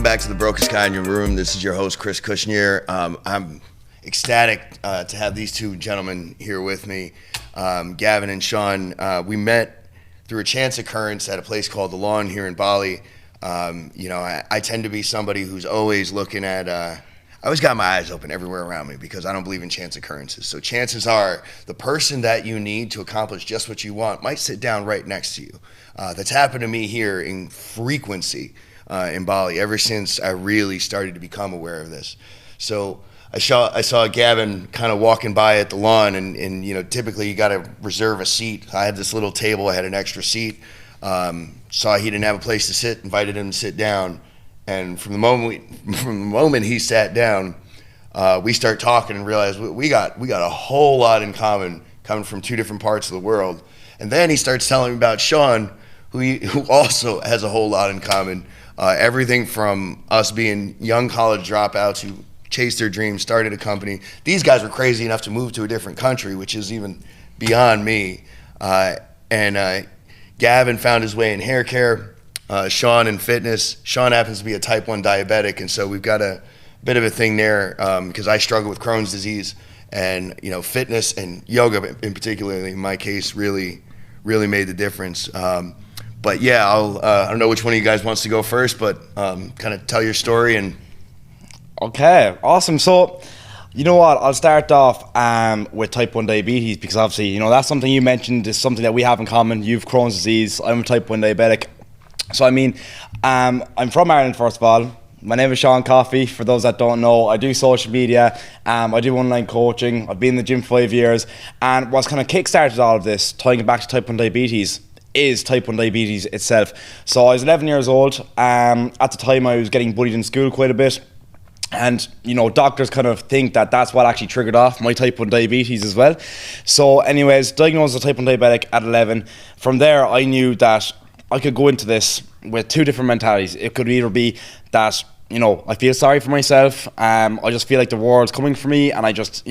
back to the brokest guy in your room. This is your host, Chris Kushner. I'm ecstatic to have these two gentlemen here with me, Gavin and Sean. We met through a chance occurrence at a place called The Lawn here in Bali. I tend to be somebody who's always looking at, I always got my eyes open everywhere around me because I don't believe in chance occurrences. So chances are the person that you need to accomplish just what you want might sit down right next to you. That's happened to me here in frequency in Bali ever since I really started to become aware of this. So I saw Gavin kind of walking by at the lawn, and typically you got to reserve a seat. I had this little table, I had an extra seat. Saw he didn't have a place to sit, invited him to sit down, and from the moment he sat down, we start talking and realized we got a whole lot in common, coming from two different parts of the world. And then he starts telling me about Sean, who also has a whole lot in common. Everything from us being young college dropouts who chased their dreams, started a company. These guys were crazy enough to move to a different country, which is even beyond me. And Gavin found his way in hair care, Sean in fitness. Sean happens to be a type 1 diabetic, and so we've got a bit of a thing there because I struggle with Crohn's disease, and fitness and yoga in particular, in my case, really made the difference. But yeah, I don't know which one of you guys wants to go first, but kind of tell your story. And Okay, awesome. So, you know what? I'll start off with type 1 diabetes because obviously, that's something you mentioned is something that we have in common. You've Crohn's disease. I'm a type 1 diabetic. So, I'm from Ireland, first of all. My name is Sean Coffey. For those that don't know, I do social media. I do online coaching. I've been in the gym 5 years. And what's kind of kickstarted all of this, tying it back to type 1 diabetes, is type 1 diabetes itself. So I was 11 years old. At the time, I was getting bullied in school quite a bit. And, doctors kind of think that that's what actually triggered off my type 1 diabetes as well. So anyways, diagnosed as a type 1 diabetic at 11. From there, I knew that I could go into this with two different mentalities. It could either be that, I feel sorry for myself. I just feel like the world's coming for me, and I just,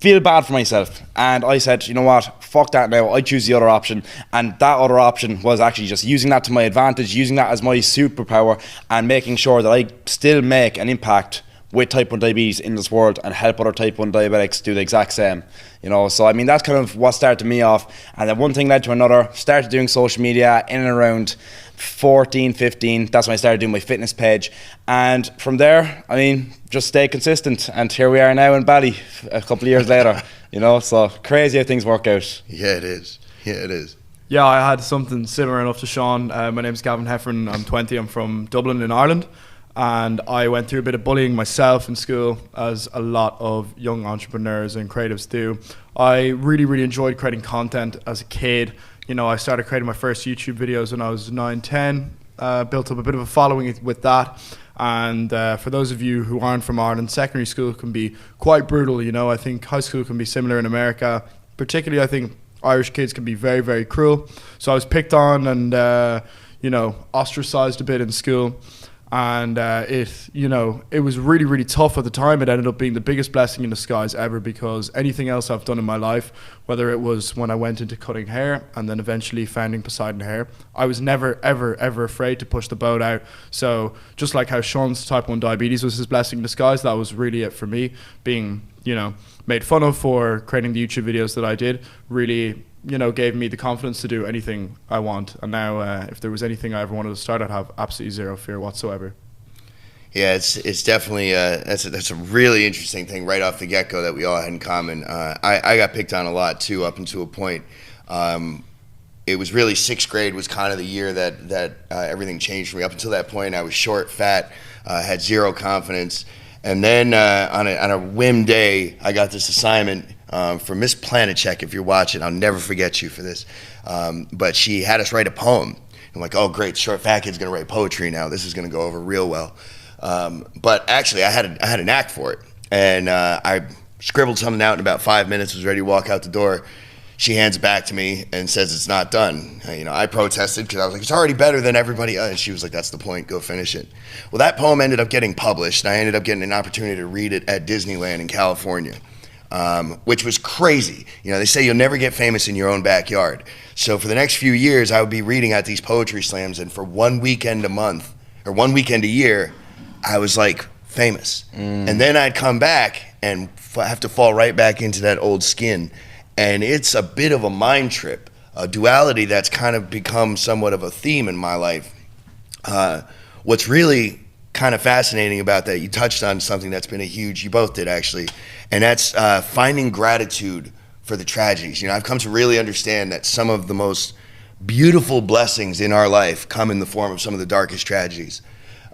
feel bad for myself. And I said, you know what, fuck that now. I choose the other option. And that other option was actually just using that to my advantage, using that as my superpower, and making sure that I still make an impact with type 1 diabetes in this world and help other type 1 diabetics do the exact same. So that's kind of what started me off. And then one thing led to another. Started doing social media in and around 14, 15. That's when I started doing my fitness page. And from there, just stay consistent. And here we are now in Bali a couple of years later. So crazy how things work out. yeah, it is. Yeah, I had something similar enough to Sean. My name's Gavin Hefferon. I'm 20. I'm from Dublin in Ireland. And I went through a bit of bullying myself in school, as a lot of young entrepreneurs and creatives do. I really enjoyed creating content as a kid. I started creating my first YouTube videos when I was 9, 10, built up a bit of a following with that. And for those of you who aren't from Ireland, secondary school can be quite brutal. I think high school can be similar in America. Particularly, I think Irish kids can be very cruel. So I was picked on and, ostracized a bit in school. And it was really tough at the time. It ended up being the biggest blessing in disguise ever, because anything else I've done in my life, whether it was when I went into cutting hair and then eventually founding Poseidon Hair, I was never ever afraid to push the boat out. So just like how Sean's type 1 diabetes was his blessing in disguise, that was really it for me. Being made fun of for creating the YouTube videos that I did really gave me the confidence to do anything I want. And now if there was anything I ever wanted to start, I'd have absolutely zero fear whatsoever. Yeah, it's definitely that's a really interesting thing right off the get-go that we all had in common. I got picked on a lot too, up until a point. It was really 6th grade was kind of the year that everything changed for me. Up until that point, I was short, fat, had zero confidence. And then on a whim day, I got this assignment from Miss Planetcheck. If you're watching, I'll never forget you for this. But she had us write a poem. I'm like, oh great, short fat kid's gonna write poetry now. This is gonna go over real well. But actually, I had a knack for it, and I scribbled something out in about 5 minutes. Was ready to walk out the door. She hands it back to me and says it's not done. I protested because I was like, it's already better than everybody else. And she was like, that's the point, go finish it. Well, that poem ended up getting published, and I ended up getting an opportunity to read it at Disneyland in California, which was crazy. They say you'll never get famous in your own backyard. So for the next few years, I would be reading at these poetry slams, and for one weekend a month, or one weekend a year, I was like famous. And then I'd come back and have to fall right back into that old skin. And it's a bit of a mind trip, a duality that's kind of become somewhat of a theme in my life. What's really kind of fascinating about that, you touched on something that's been you both did actually, and that's finding gratitude for the tragedies. You know, I've come to really understand that some of the most beautiful blessings in our life come in the form of some of the darkest tragedies.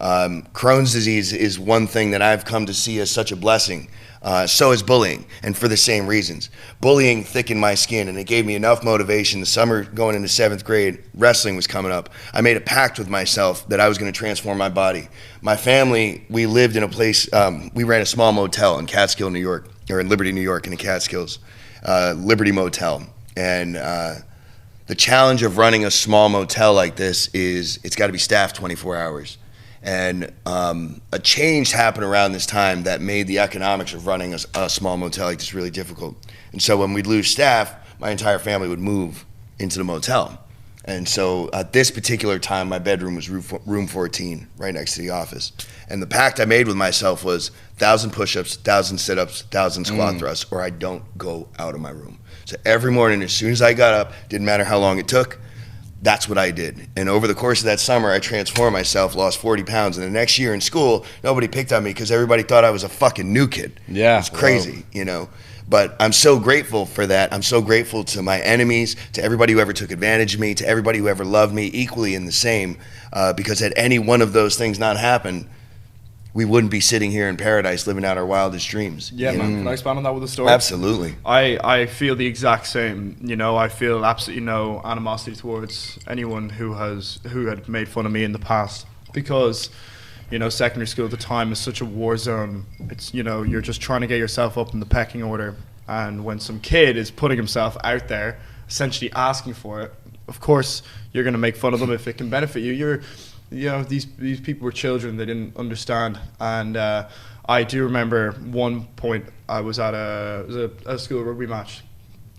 Crohn's disease is one thing that I've come to see as such a blessing. So is bullying, and for the same reasons. Bullying thickened my skin, and it gave me enough motivation. The summer going into 7th grade, wrestling was coming up. I made a pact with myself that I was going to transform my body. My family, we lived in a place, we ran a small motel in Catskill, New York, or in Liberty, New York in the Catskills, Liberty Motel. And the challenge of running a small motel like this is it's got to be staffed 24 hours. And a change happened around this time that made the economics of running a small motel like this really difficult. And so when we'd lose staff, my entire family would move into the motel. And so at this particular time, my bedroom was room 14, right next to the office. And the pact I made with myself was 1,000 push-ups, 1,000 sit-ups, 1,000 squat thrusts, or I don't go out of my room. So every morning, as soon as I got up, didn't matter how long it took, that's what I did. And over the course of that summer, I transformed myself, lost 40 pounds. And the next year in school, nobody picked on me because everybody thought I was a fucking new kid. Yeah. It's crazy, you know. But I'm so grateful for that. I'm so grateful to my enemies, to everybody who ever took advantage of me, to everybody who ever loved me equally in the same. Because had any one of those things not happened, we wouldn't be sitting here in paradise living out our wildest dreams. Yeah, man. Can I expand on that with a story? Absolutely. I feel the exact same. You know, I feel absolutely no animosity towards anyone who had made fun of me in the past, because, you know, secondary school at the time is such a war zone. It's, you know, you're just trying to get yourself up in the pecking order, and when some kid is putting himself out there, essentially asking for it, of course you're going to make fun of them if it can benefit you. You know, these people were children. They didn't understand. And I do remember one point I was at a school rugby match,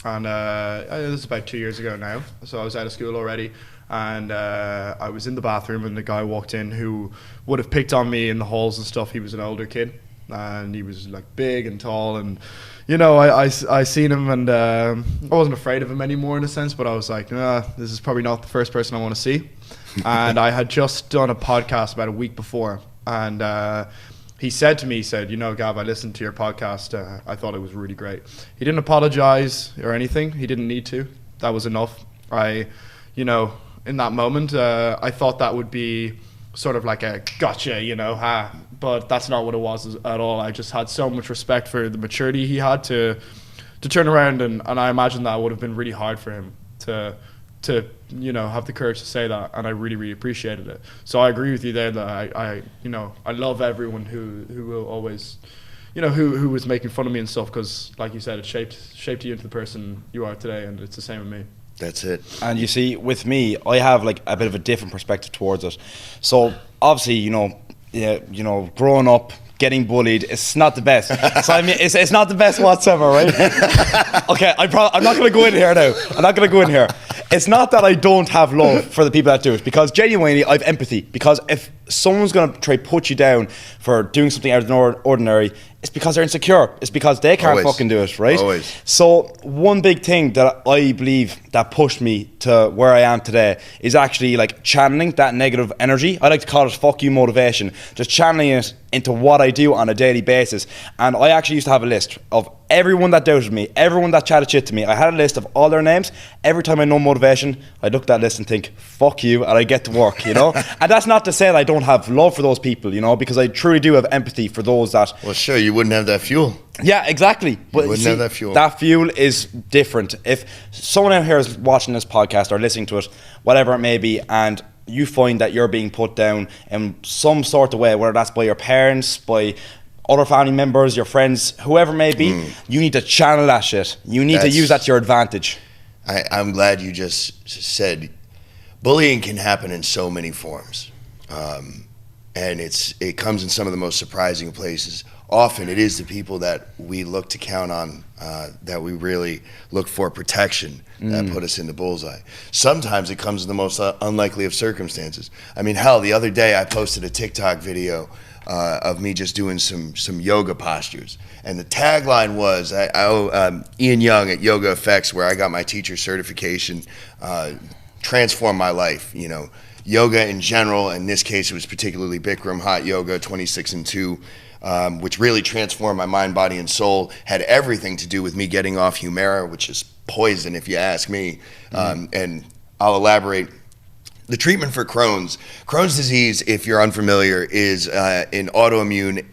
and this was about 2 years ago now. So I was out of school already, and I was in the bathroom, and the guy walked in who would have picked on me in the halls and stuff. He was an older kid, and he was like big and tall, and you know, I seen him, and I wasn't afraid of him anymore in a sense, but I was like, this is probably not the first person I want to see. And I had just done a podcast about a week before, and he said to me, he said, you know, Gav, I listened to your podcast. I thought it was really great. He didn't apologize or anything. He didn't need to. That was enough. You know, in that moment, I thought that would be sort of like a gotcha, you know, but that's not what it was at all. I just had so much respect for the maturity he had to turn around, and I imagine that would have been really hard for him to you know, have the courage to say that, and I really, really appreciated it. So I agree with you there that I you know, I love everyone who will always, you know, who was making fun of me and stuff, because like you said, it shaped you into the person you are today, and it's the same with me. That's it. And you see, with me, I have like a bit of a different perspective towards it. So obviously, you know, growing up, getting bullied, it's not the best. So I mean, it's not the best whatsoever, right? Okay, I'm not going to go in here now. I'm not going to go in here. It's not that I don't have love for the people that do it, because genuinely I have empathy. Because if someone's going to try to put you down for doing something out of the ordinary, it's because they're insecure. It's because they can't fucking do it, right? Always. So one big thing that I believe that pushed me to where I am today is actually like channeling that negative energy. I like to call it fuck you motivation. Just channeling it into what I do on a daily basis. And I actually used to have a list of everyone that doubted me, everyone that chatted shit to me. I had a list of all their names. Every time I know motivation, I look at that list and think, fuck you, and I get to work, you know? And that's not to say that I don't have love for those people, you know, because I truly do have empathy for those that... Well, sure, you wouldn't have that fuel. Yeah, exactly. But you wouldn't have that fuel. That fuel is different. If someone out here is watching this podcast or listening to it, whatever it may be, and you find that you're being put down in some sort of way, whether that's by your parents, by other family members, your friends, whoever it may be, you need to channel that shit. You need to use that to your advantage. I'm glad you just said bullying can happen in so many forms. and it comes in some of the most surprising places. Often it is the people that we look to count on, that we really look for protection, that put us in the bullseye. Sometimes it comes in the most unlikely of circumstances. I mean, hell, the other day I posted a TikTok video of me just doing some yoga postures. And the tagline was, I owe Ian Young at Yoga Effects, where I got my teacher certification, transformed my life. You know, yoga in general, in this case it was particularly Bikram Hot Yoga 26-2, which really transformed my mind, body, and soul. Had everything to do with me getting off Humira, which is poison if you ask me. And I'll elaborate. The treatment for Crohn's disease, if you're unfamiliar, is an autoimmune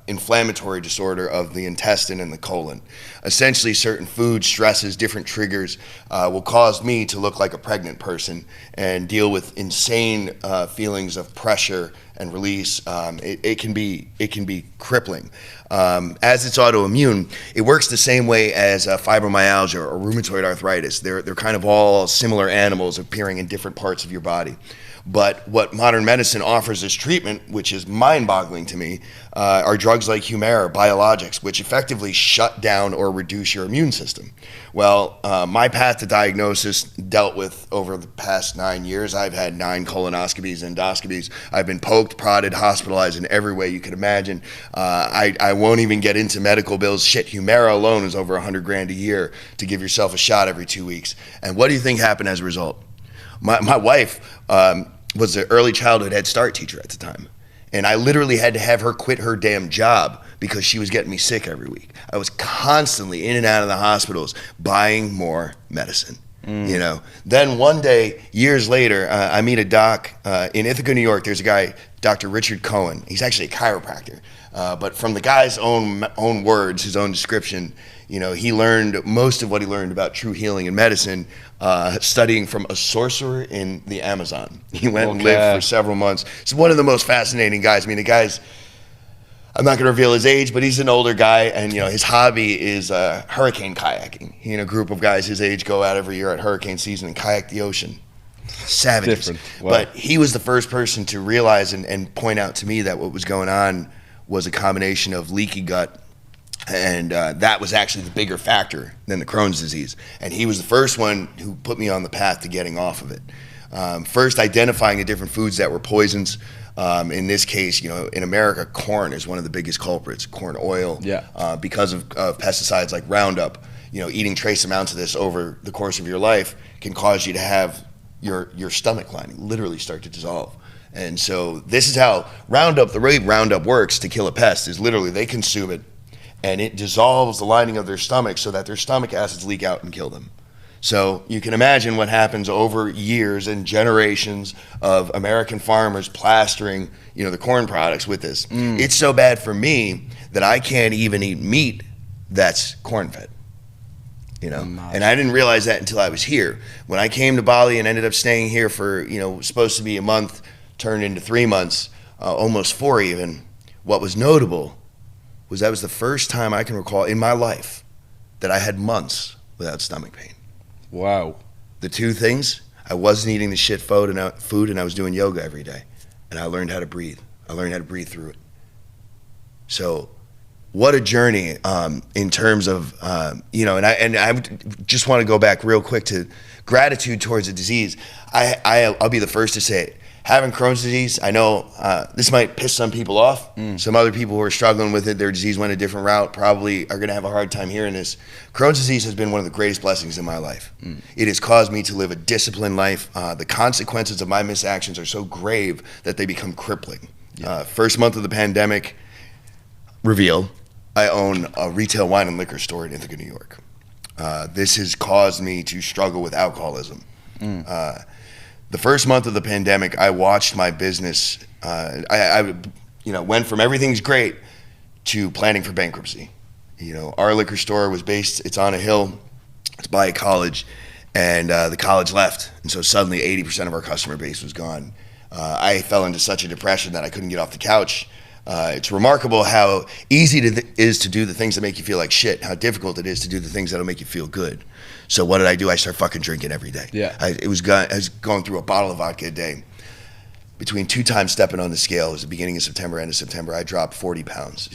inflammatory disorder of the intestine and the colon. Essentially, certain food stresses, different triggers will cause me to look like a pregnant person and deal with insane feelings of pressure and release. It can be crippling. As it's autoimmune, it works the same way as fibromyalgia or rheumatoid arthritis. They're kind of all similar animals appearing in different parts of your body. But what modern medicine offers as treatment, which is mind-boggling to me, are drugs like Humira, biologics, which effectively shut down or reduce your immune system. Well, my path to diagnosis dealt with over the past 9 years. I've had 9 colonoscopies, endoscopies. I've been poked, prodded, hospitalized in every way you could imagine. I won't even get into medical bills. Shit, Humira alone is over $100,000 a year to give yourself a shot every 2 weeks. And what do you think happened as a result? My wife was an early childhood Head Start teacher at the time. And I literally had to have her quit her damn job because she was getting me sick every week. I was constantly in and out of the hospitals buying more medicine. You know. Then one day, years later, I meet a doc in Ithaca, New York. There's a guy, Dr. Richard Cohen. He's actually a chiropractor. But from the guy's own words, his own description, you know, he learned most of what he learned about true healing and medicine studying from a sorcerer in the Amazon. He went and lived for several months. He's one of the most fascinating guys. I mean, the guy's, I'm not going to reveal his age, but he's an older guy, and you know his hobby is hurricane kayaking. He and a group of guys his age go out every year at hurricane season and kayak the ocean. Savages. Wow. But he was the first person to realize and point out to me that what was going on was a combination of leaky gut, and that was actually the bigger factor than the Crohn's disease. And he was the first one who put me on the path to getting off of it. First identifying the different foods that were poisons. In this case, you know, in America, corn is one of the biggest culprits. Corn oil, because of pesticides like Roundup. You know, eating trace amounts of this over the course of your life can cause you to have your stomach lining literally start to dissolve. And so this is how Roundup, the way Roundup works to kill a pest is literally they consume it and it dissolves the lining of their stomach so that their stomach acids leak out and kill them. So you can imagine what happens over years and generations of American farmers plastering, you know, the corn products with this. It's so bad for me that I can't even eat meat that's corn-fed. You know, and I didn't realize that until I was here. When I came to Bali and ended up staying here for, you know, supposed to be a month, turned into 3 months, almost 4 even. What was notable was that was the first time I can recall in my life that I had months without stomach pain. Wow. The two things, I wasn't eating the shit food and I was doing yoga every day. And I learned how to breathe. I learned how to breathe through it. So what a journey in terms of, you know, and I just want to go back real quick to gratitude towards the disease. I'll be the first to say it. Having Crohn's disease, I know this might piss some people off. Some other people who are struggling with it, their disease went a different route, probably are going to have a hard time hearing this. Crohn's disease has been one of the greatest blessings in my life. It has caused me to live a disciplined life. The consequences of my misactions are so grave that they become crippling. First month of the pandemic, reveal, I own a retail wine and liquor store in Ithaca, New York. This has caused me to struggle with alcoholism. The first month of the pandemic, I watched my business. I you know, went from everything's great to planning for bankruptcy. You know, our liquor store was based. It's on a hill. It's by a college, and the college left, and so suddenly 80% of our customer base was gone. I fell into such a depression that I couldn't get off the couch. It's remarkable how easy it is to do the things that make you feel like shit, how difficult it is to do the things that'll make you feel good. So what did I do? I started fucking drinking every day. I was going through a bottle of vodka a day. between 2 times stepping on the scale, it was the beginning of September, end of September, I dropped 40 pounds,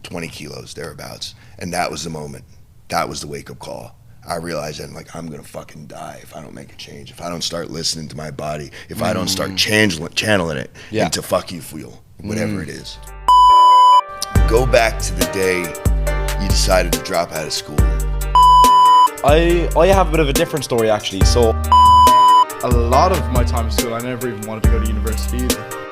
20 kilos, thereabouts. And that was the moment. That was the wake-up call. I realized that, like, I'm gonna fucking die if I don't make a change, if I don't start listening to my body, if I don't start channeling it into fuck you fuel, whatever it is. Go back to the day you decided to drop out of school. I have a bit of a different story, actually. So A lot of my time in school, I never even wanted to go to university either.